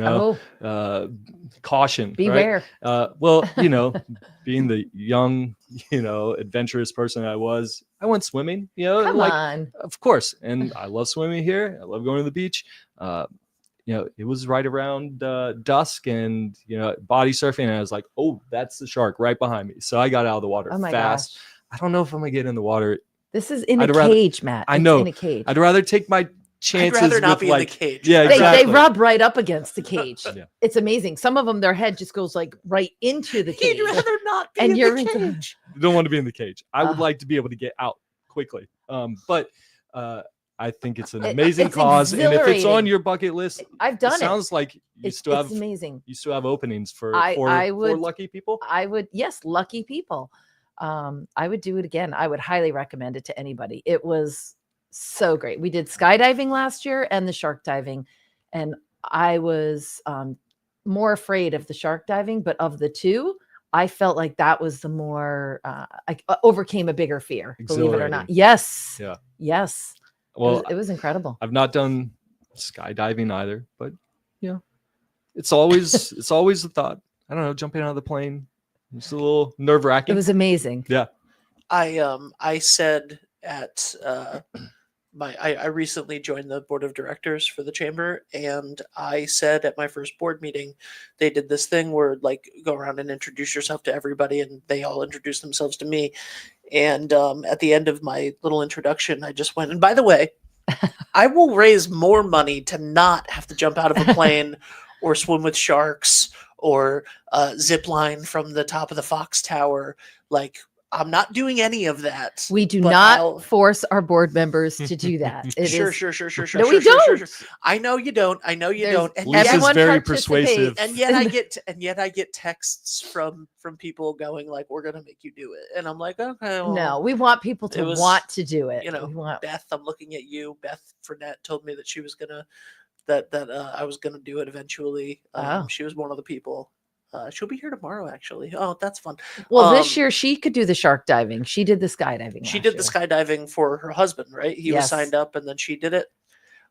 caution, Beware. right? Being the young, adventurous person I was, I went swimming, Come on. of course. And I love swimming here. I love going to the beach. It was right around dusk, and body surfing, and I was like, oh, that's the shark right behind me. So I got out of the water Oh my fast. gosh. I don't know if I'm gonna get in the water. This is in I'd a rather- cage, Matt. I It's know. in a cage. I'd rather take my I'd chances rather not with, be in like, the cage. yeah, They exactly. rub right up against the cage. Yeah. It's amazing. Some of them, their head just goes like right into the cage. He'd rather not be And in you're the into- cage. You don't want to be in the cage. I would Ah. like to be able to get out quickly. But I think it's an amazing it's cause, and if it's on exhilarating. your bucket list, I've done it it. sounds like you It's still have amazing. openings for I for would- lucky people. I would, yes, lucky people. I would do it again. I would highly recommend it to anybody. It was so great. We did skydiving last year and the shark diving, and I was more afraid of the shark diving, but of the two, I felt like that was the more I overcame a bigger fear. Believe it or not. Exhilarating. Yes. Yeah. Yes. Well, it was incredible. I've not done skydiving either, but it's always a thought. I don't know, jumping out of the plane. It's a little nerve-wracking. It was amazing. Yeah. I said at I recently joined the board of directors for the chamber, and I said at my first board meeting, they did this thing where, like, go around and introduce yourself to everybody, and they all introduced themselves to me. And at the end of my little introduction, I just went, and by the way, I will raise more money to not have to jump out of a plane or swim with sharks or zip line from the top of the Fox Tower. Like, I'm not doing any of that. We do but not I'll- force our board members to do that. It Sure. is- No, No, we don't. I know you don't. I know you There's- don't. And Lisa's yet, everyone very participates. persuasive. and yet I get texts from people going like, "We're gonna make you do it," and I'm like, "Okay, well, No, we want people to it was, want to do it. you know, We want, Beth, I'm looking at you. Beth Fournette told me that she was gonna that I was gonna do it eventually. Oh. She was one of the people. She'll be here tomorrow, actually. Oh, that's fun. Well, this year she could do the shark diving. She did the skydiving. She did the skydiving for her husband, right? He was signed up, and then she did it.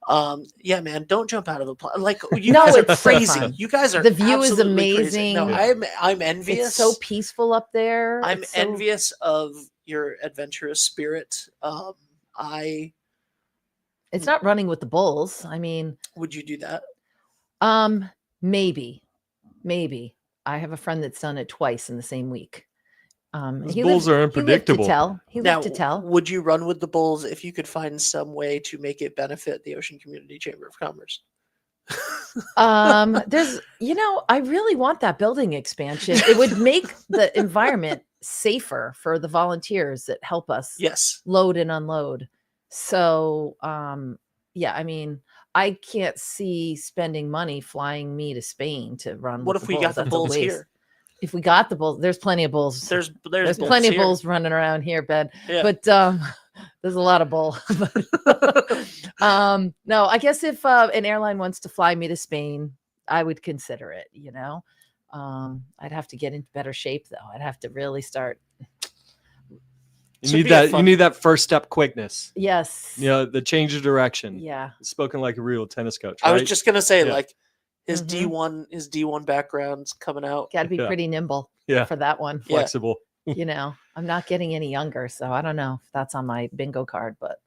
Yeah, man, don't jump out of a plane. Like, you guys are crazy. You guys are, the view is amazing. Crazy. No, I'm envious. It's so peaceful up there. I'm envious of your adventurous spirit. It's not running with the bulls. I mean, would you do that? Maybe. I have a friend that's done it twice in the same week. Bulls are unpredictable. He lived to tell. Would you run with the bulls if you could find some way to make it benefit the Ocean Community Chamber of Commerce? There's, I really want that building expansion. It would make the environment safer for the volunteers that help us load and unload. So, yeah, I mean, I can't see spending money flying me to Spain to run. What if we got the bulls here? If we got the bulls, there's plenty of bulls. There's plenty of bulls running around here, Ben. Yeah. But there's a lot of bull. No, I guess if an airline wants to fly me to Spain, I would consider it. I'd have to get into better shape, though. I'd have to really start. You need that first step quickness. Yes. The change of direction. Yeah. Spoken like a real tennis coach. Right? I was just gonna say, like, his D1 background's coming out. Got to be pretty nimble. For that one. Flexible. I'm not getting any younger, so I don't know if that's on my bingo card, but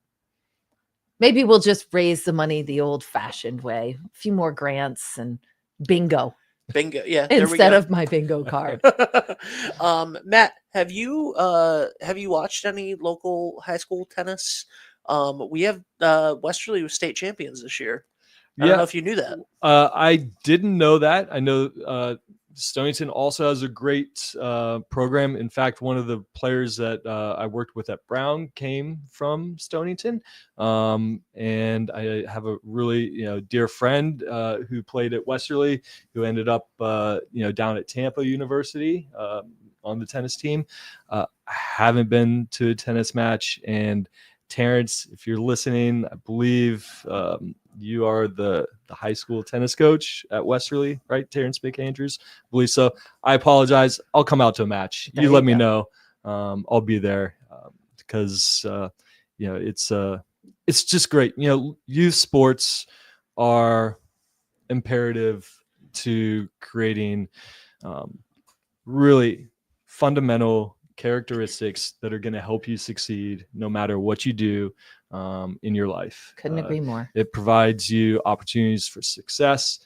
maybe we'll just raise the money the old-fashioned way. A few more grants and bingo. Yeah. Instead of my bingo card. Matt, have you watched any local high school tennis? We have Westerly was state champions this year. I don't know if you knew that. I didn't know that. I know Stonington also has a great program. In fact, one of the players that I worked with at Brown came from Stonington, and I have a really dear friend who played at Westerly, who ended up down at Tampa University on the tennis team. I haven't been to a tennis match, and Terrence, if you're listening, I believe you are the high school tennis coach at Westerly, right? Terrence McAndrews, I believe so. I apologize. I'll come out to a match. You let me know. I'll be there because it's just great. Youth sports are imperative to creating really fundamental characteristics that are going to help you succeed no matter what you do in your life. Couldn't agree more. It provides you opportunities for success,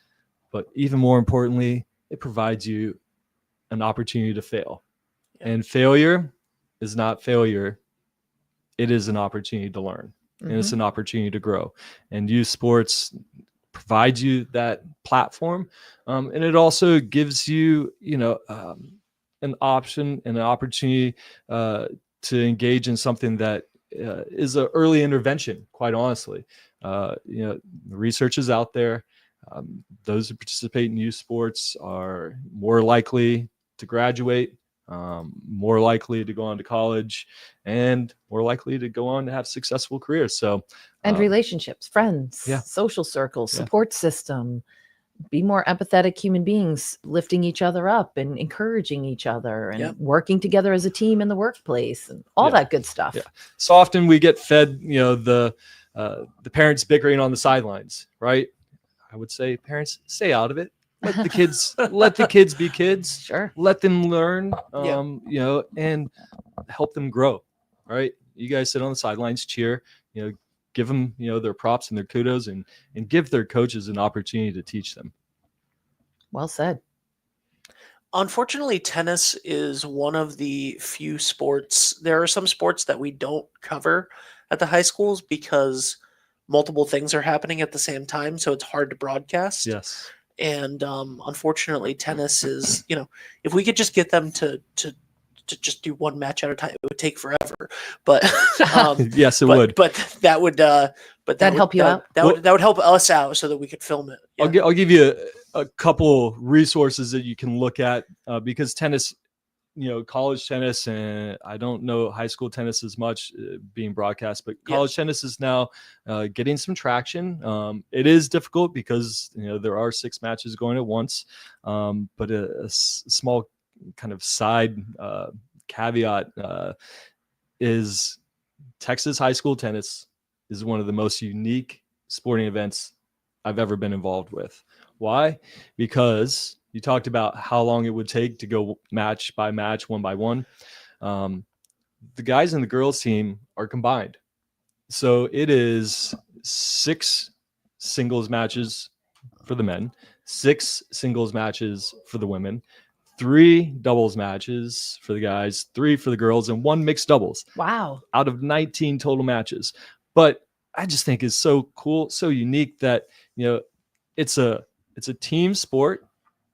but even more importantly, it provides you an opportunity to fail. And failure is not failure. It is an opportunity to learn, and it's an opportunity to grow. And youth sports provides you that platform, and it also gives you, an option and an opportunity to engage in something that is an early intervention, quite honestly. The research is out there. Those who participate in youth sports are more likely to graduate, more likely to go on to college, and more likely to go on to have successful careers. So, and relationships, friends, social circles, support system. Be more empathetic human beings, lifting each other up and encouraging each other and working together as a team in the workplace and all that good stuff. Yeah. So often we get fed, the parents bickering on the sidelines, right? I would say, parents, stay out of it. Let the kids be kids. Sure. Let them learn, and help them grow. Right? You guys sit on the sidelines, cheer, give them, their props and their kudos, and give their coaches an opportunity to teach them. Well said. Unfortunately, tennis is one of the few sports. There are some sports that we don't cover at the high schools because multiple things are happening at the same time, so it's hard to broadcast. Yes. And unfortunately, tennis is, if we could just get them to just do one match at a time, it would take forever. But yes, it would. But that would help you out. That would help us out so that we could film it. Yeah. I'll give you a couple resources that you can look at because tennis college tennis, and I don't know high school tennis as much being broadcast, but college tennis is now getting some traction. It is difficult because there are 6 matches going at once, but a small kind of side caveat is Texas high school tennis is one of the most unique sporting events I've ever been involved with. Why? Because you talked about how long it would take to go match by match, one by one. The guys and the girls team are combined. So it is 6 singles matches for the men, 6 singles matches for the women, 3 doubles matches for the guys, 3 for the girls, and 1 mixed doubles. Wow. Out of 19 total matches. But I just think it's so cool, so unique that, it's a team sport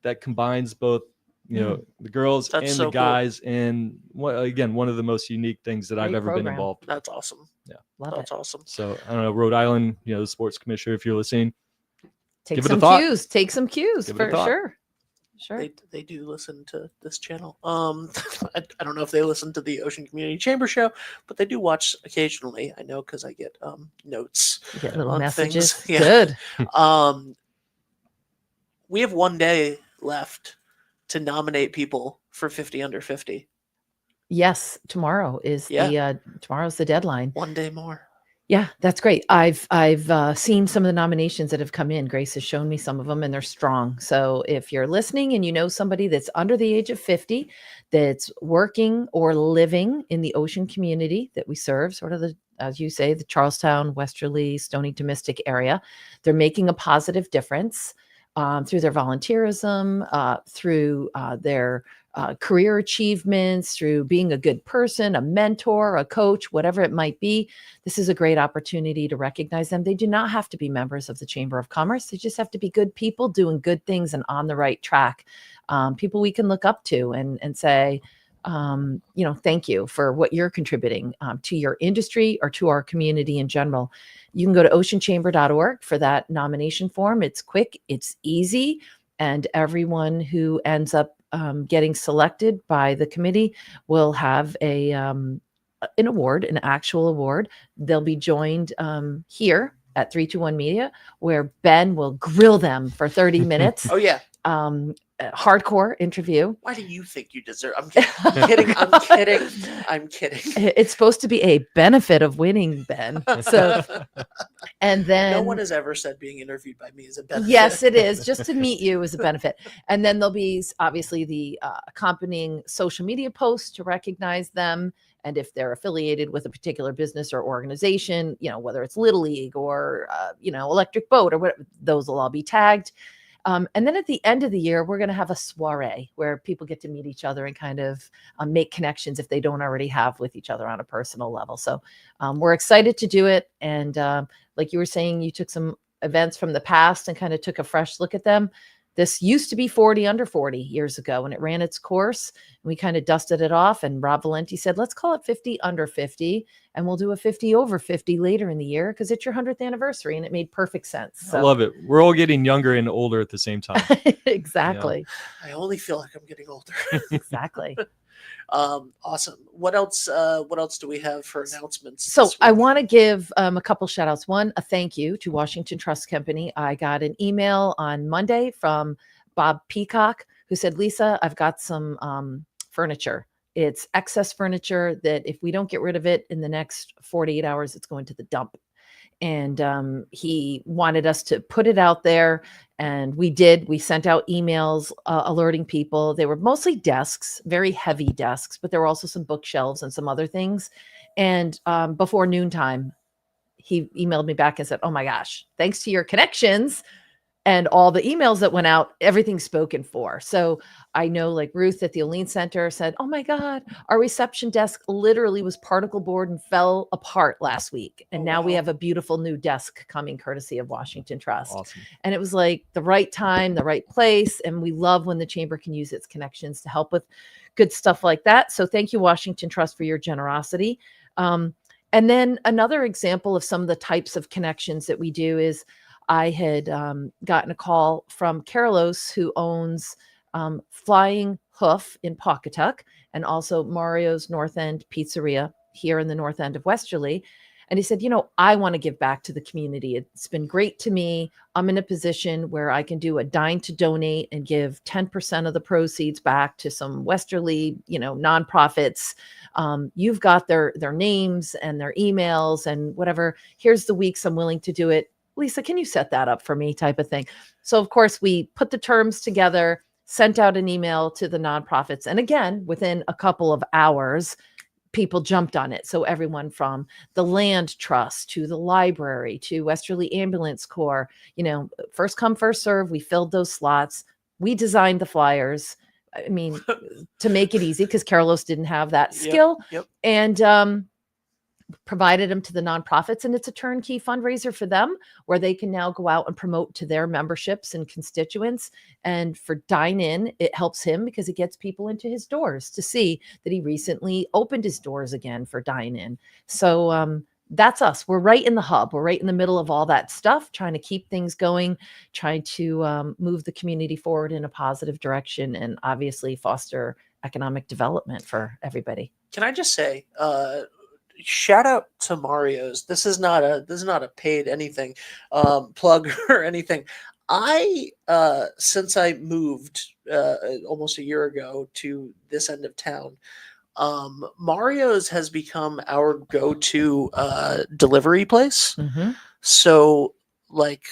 that combines both, the girls That's and so the guys. Cool. And again, one of the most unique things that I've ever been involved with. That's awesome. Yeah. That's awesome. So I don't know, Rhode Island, the sports commissioner, if you're listening, take some cues. Take some cues for sure. Sure. They do listen to this channel. I don't know if they listen to the Ocean Community Chamber show, but they do watch occasionally. I know because I get notes. You get little messages. Things. Yeah. Good. We have 1 day left to nominate people for 50 under 50. Yes, tomorrow is tomorrow's the deadline. 1 day more. Yeah, that's great. I've seen some of the nominations that have come in. Grace has shown me some of them, and they're strong. So if you're listening and you know somebody that's under the age of 50 that's working or living in the Ocean community that we serve, sort of the, as you say, the Charlestown, Westerly, Stonington, Mystic area, they're making a positive difference through their volunteerism, through their career achievements, through being a good person, a mentor, a coach, whatever it might be. This is a great opportunity to recognize them. They do not have to be members of the Chamber of Commerce. They just have to be good people doing good things and on the right track. People we can look up to and say, thank you for what you're contributing to your industry or to our community in general. You can go to oceanchamber.org for that nomination form. It's quick, it's easy, and everyone who ends up getting selected by the committee will have an award, an actual award. They'll be joined here at 321 Media, where Ben will grill them for 30 minutes. Oh, yeah. Hardcore interview. Why do you think you deserve? I'm kidding. I'm kidding. It's supposed to be a benefit of winning, Ben. So, and then no one has ever said being interviewed by me is a benefit. Yes, it is. Just to meet you is a benefit. And then there'll be obviously the accompanying social media posts to recognize them. And if they're affiliated with a particular business or organization, whether it's Little League or, Electric Boat or whatever, those will all be tagged. And then at the end of the year, we're going to have a soiree where people get to meet each other and kind of make connections if they don't already have with each other on a personal level. So we're excited to do it. And like you were saying, you took some events from the past and kind of took a fresh look at them. This used to be 40 under 40 years ago, and it ran its course. And we kind of dusted it off. And Rob Valenti said, let's call it 50 under 50. And we'll do a 50 over 50 later in the year because it's your 100th anniversary. And it made perfect sense. So. I love it. We're all getting younger and older at the same time. Exactly. I only feel like I'm getting older. Exactly. Awesome. What else do we have for announcements? So I want to give a couple shout outs. One, a thank you to Washington Trust Company. I got an email on Monday from Bob Peacock who said, Lisa, I've got some furniture. It's excess furniture that if we don't get rid of it in the next 48 hours, it's going to the dump. And he wanted us to put it out there. And we did. We sent out emails alerting people. They were mostly desks, very heavy desks, but there were also some bookshelves and some other things. And before noontime, he emailed me back and said, oh my gosh, thanks to your connections and all the emails that went out, everything's spoken for. So I know like Ruth at the Olean Center said, oh my God, our reception desk literally was particle board and fell apart last week. And now we have a beautiful new desk coming courtesy of Washington Trust. Awesome. And it was like the right time, the right place. And we love when the chamber can use its connections to help with good stuff like that. So thank you, Washington Trust, for your generosity. And then another example of some of the types of connections that we do is I had gotten a call from Carlos, who owns Flying Hoof in Pawcatuck, and also Mario's North End Pizzeria here in the North End of Westerly. And he said, I want to give back to the community. It's been great to me. I'm in a position where I can do a dine to donate and give 10% of the proceeds back to some Westerly, nonprofits. You've got their names and their emails and whatever. Here's the weeks I'm willing to do it. Lisa, can you set that up for me, type of thing? So of course we put the terms together, sent out an email to the nonprofits. And again, within a couple of hours, people jumped on it. So everyone from the Land Trust to the library to Westerly Ambulance Corps, first come, first serve. We filled those slots. We designed the flyers. I mean, to make it easy, because Carlos didn't have that skill. Yep. And provided them to the nonprofits, and it's a turnkey fundraiser for them where they can now go out and promote to their memberships and constituents. And for Dine In, it helps him because it gets people into his doors to see that he recently opened his doors again for Dine In. So that's us. We're right in the hub. We're right in the middle of all that stuff, trying to keep things going, trying to move the community forward in a positive direction, and obviously foster economic development for everybody. Can I just say, shout out to Mario's. This is not a paid anything plug or anything. I since I moved almost a year ago to this end of town, Mario's has become our go-to delivery place. Mm-hmm. So like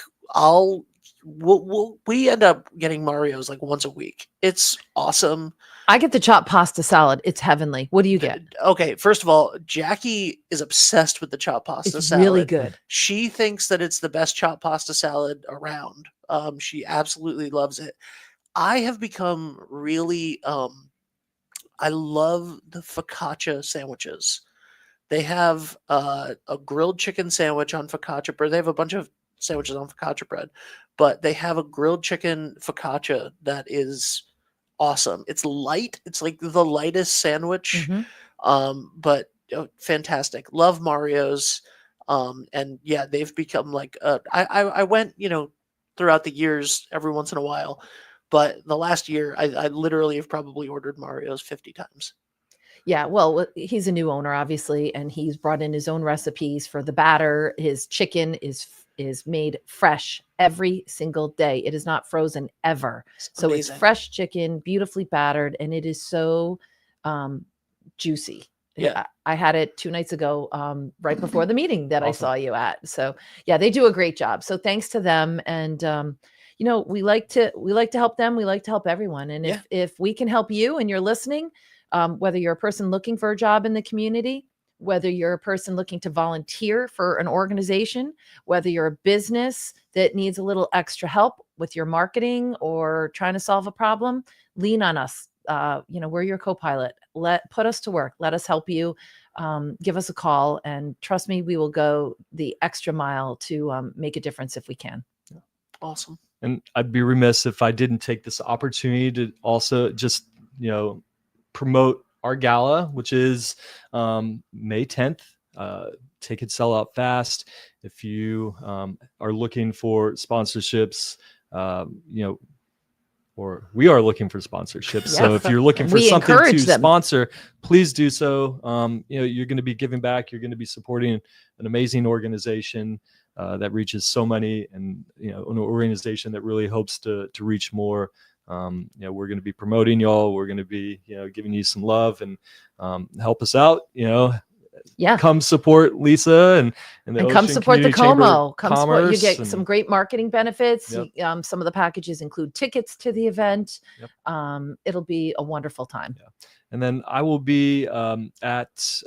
we end up getting Mario's like once a week. It's awesome. I get the chopped pasta salad. It's heavenly. What do you get? Okay, first of all, Jackie is obsessed with the chopped pasta salad. It's really good. She thinks that it's the best chopped pasta salad around. She absolutely loves it. I have become really I love the focaccia sandwiches. They have a grilled chicken sandwich on focaccia bread. They have a bunch of sandwiches on focaccia bread, but they have a grilled chicken focaccia that is awesome. It's light. It's like the lightest sandwich, but fantastic. Love Mario's. And yeah, they've become like I went, throughout the years every once in a while, but the last year I literally have probably ordered Mario's 50 times. Yeah, well, he's a new owner, obviously, and he's brought in his own recipes for the batter. His chicken is made fresh every single day. It is not frozen ever. So it's fresh chicken, beautifully battered, and it is so juicy. Yeah, I had it 2 nights ago, right before the meeting that I saw you at. So yeah, they do a great job. So thanks to them. And we like to help them. We like to help everyone. And if we can help you and you're listening, whether you're a person looking for a job in the community, whether you're a person looking to volunteer for an organization, whether you're a business that needs a little extra help with your marketing or trying to solve a problem, lean on us. We're your co-pilot. Put us to work. Let us help you. Give us a call, and trust me, we will go the extra mile to make a difference if we can. Awesome. And I'd be remiss if I didn't take this opportunity to also just, promote our gala, which is May 10th. Tickets sell out fast. If you are looking for sponsorships, or we are looking for sponsorships. Yes. So if you're looking for something to sponsor, please do so. You're going to be giving back. You're going to be supporting an amazing organization that reaches so many, and an organization that really hopes to reach more. We're going to be promoting y'all. We're going to be, giving you some love and help us out. Come support Lisa and come support the Como. Come support. You get some great marketing benefits. Yep. Some of the packages include tickets to the event. Yep. It'll be a wonderful time. Yeah. And then I will be at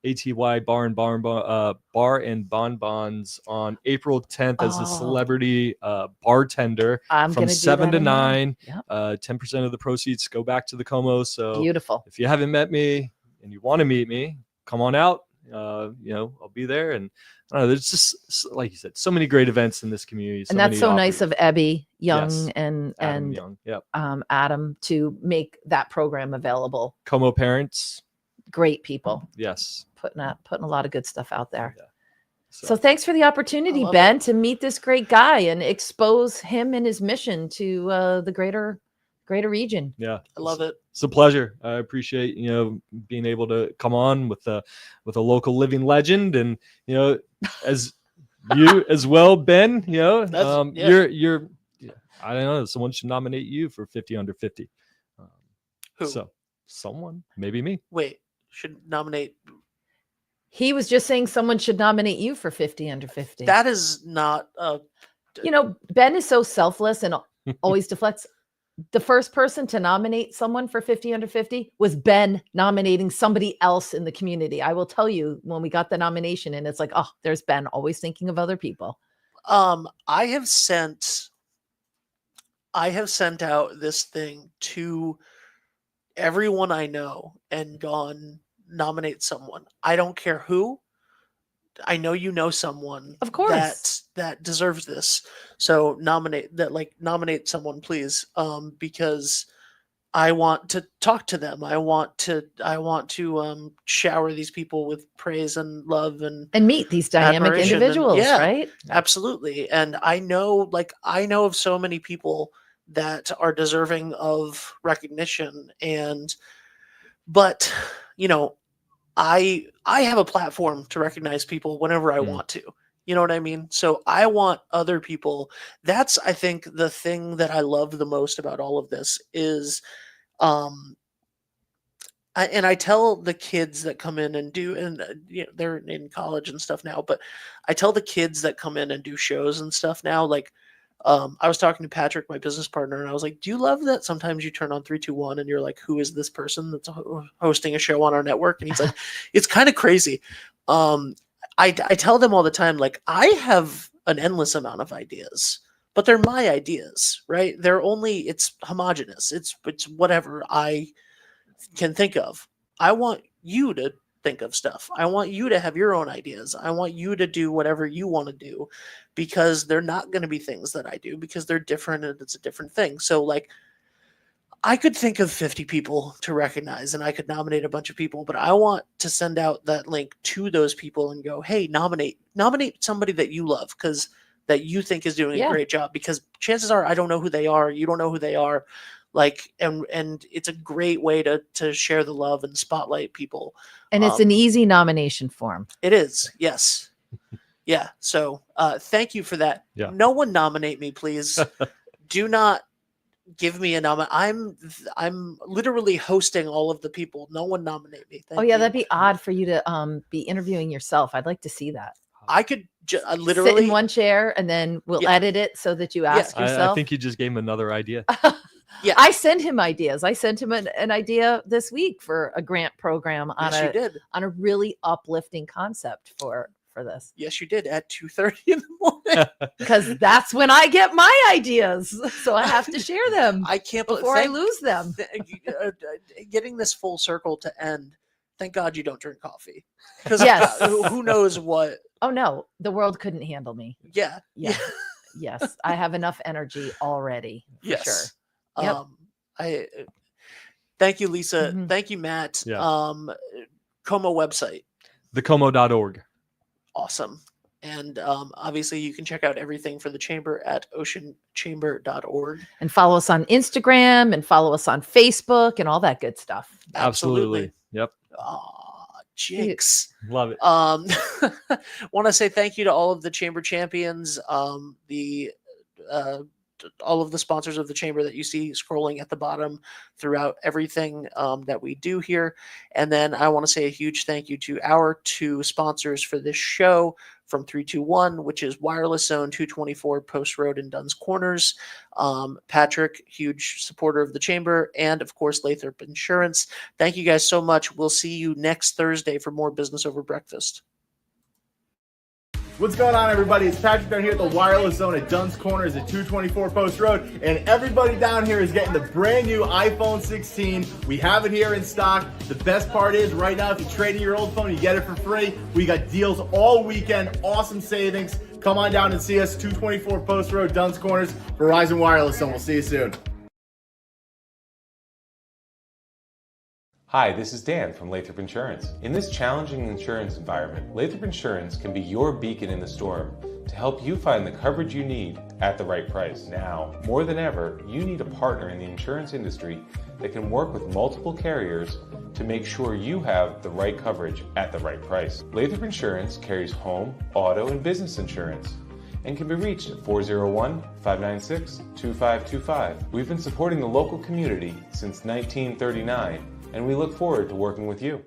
ATY Bar and Bonbons on April 10th as a celebrity bartender from 7 to 9. Yep. 10% of the proceeds go back to the Como. So beautiful. If you haven't met me and you want to meet me, come on out. I'll be there. And I don't know, there's just, like you said, so many great events in this community. And that's so nice of Ebby Young. Yes. and Young. Yep. Adam to make that program available. Como parents. Great people. Yes. Putting a lot of good stuff out there. Yeah. So thanks for the opportunity, Ben, to meet this great guy and expose him and his mission to the greater greater region. Yeah, I love it. It's a pleasure. I appreciate, being able to come on with a local living legend, and as you as well, Ben. You're. I don't know. Someone should nominate you for 50 under 50. Who? So someone, maybe me. Wait, should nominate. He was just saying someone should nominate you for 50 under 50. That is not. Ben is so selfless and always deflects. The first person to nominate someone for 50 under 50 was Ben nominating somebody else in the community. I will tell you, when we got the nomination, and it's like, oh, there's Ben always thinking of other people. I have sent out this thing to everyone I know and gone, nominate someone. I don't care who. I know you know someone, of course, that deserves this. So nominate someone, please. Because I want to talk to them. I want to shower these people with praise and love and meet these dynamic individuals, right? Absolutely. And I know of so many people that are deserving of recognition, but I have a platform to recognize people whenever I want to. You know what I mean? So I want other people. That's, I think, the thing that I love the most about all of this is, I tell the kids that come in and do, and they're in college and stuff now, but I tell the kids that come in and do shows and stuff now, like, I was talking to Patrick, my business partner, and I was like, do you love that sometimes you turn on 321 and you're like, who is this person that's hosting a show on our network? And he's like, it's kind of crazy. I tell them all the time, like, I have an endless amount of ideas, but they're my ideas, right? It's homogenous. It's whatever I can think of. I want you to think of stuff. I want you to have your own ideas. I want you to do whatever you want to do, because they're not going to be things that I do, because they're different and it's a different thing. So, like, I could think of 50 people to recognize and I could nominate a bunch of people, but I want to send out that link to those people and go, hey, nominate somebody that you love, that you think is doing a great job, because chances are I don't know who they are. You don't know who they are. Like, and it's a great way to share the love and spotlight people. And it's an easy nomination form. It is. Yes. Yeah. So thank you for that. Yeah. No one nominate me, please. Do not give me a nomination. I'm literally hosting all of the people. No one nominate me. Thank you. That'd be odd for you to be interviewing yourself. I'd like to see that. I could literally sit in one chair and then we'll edit it so that you ask yourself. I think you just gave him another idea. Yeah, I send him ideas. I sent him an idea this week for a grant program on a really uplifting concept for this. Yes, you did, at 2:30 in the morning. Because that's when I get my ideas. So I have to share them. I can't before I lose them. Getting this full circle to end. Thank God you don't drink coffee. Because who knows what. Oh no, the world couldn't handle me. Yeah. Yes, I have enough energy already. For sure. Yep. Thank you, Lisa. Mm-hmm. Thank you, Matt. Yeah. Como website. thecomo.org. Awesome. And obviously you can check out everything for the chamber at oceanchamber.org. And follow us on Instagram and follow us on Facebook and all that good stuff. Absolutely. Yep. Jinx. Love it. Want to say thank you to all of the chamber champions, all of the sponsors of the chamber that you see scrolling at the bottom throughout everything that we do here. And then I want to say a huge thank you to our two sponsors for this show from 321, which is Wireless Zone 224 Post Road in Dunn's Corners. Patrick, huge supporter of the chamber, and of course Lathrop Insurance. Thank you guys so much. We'll see you next Thursday for more Business Over Breakfast. What's going on, everybody? It's Patrick down here at the Wireless Zone at Dunn's Corners at 224 Post Road, and everybody down here is getting the brand new iPhone 16. We have it here in stock. The best part is right now, if you trade in your old phone, you get it for free. We got deals all weekend, awesome savings. Come on down and see us, 224 Post Road, Dunn's Corners, Verizon Wireless Zone. We'll see you soon. Hi, this is Dan from Lathrop Insurance. In this challenging insurance environment, Lathrop Insurance can be your beacon in the storm to help you find the coverage you need at the right price. Now, more than ever, you need a partner in the insurance industry that can work with multiple carriers to make sure you have the right coverage at the right price. Lathrop Insurance carries home, auto, and business insurance and can be reached at 401-596-2525. We've been supporting the local community since 1939, and we look forward to working with you.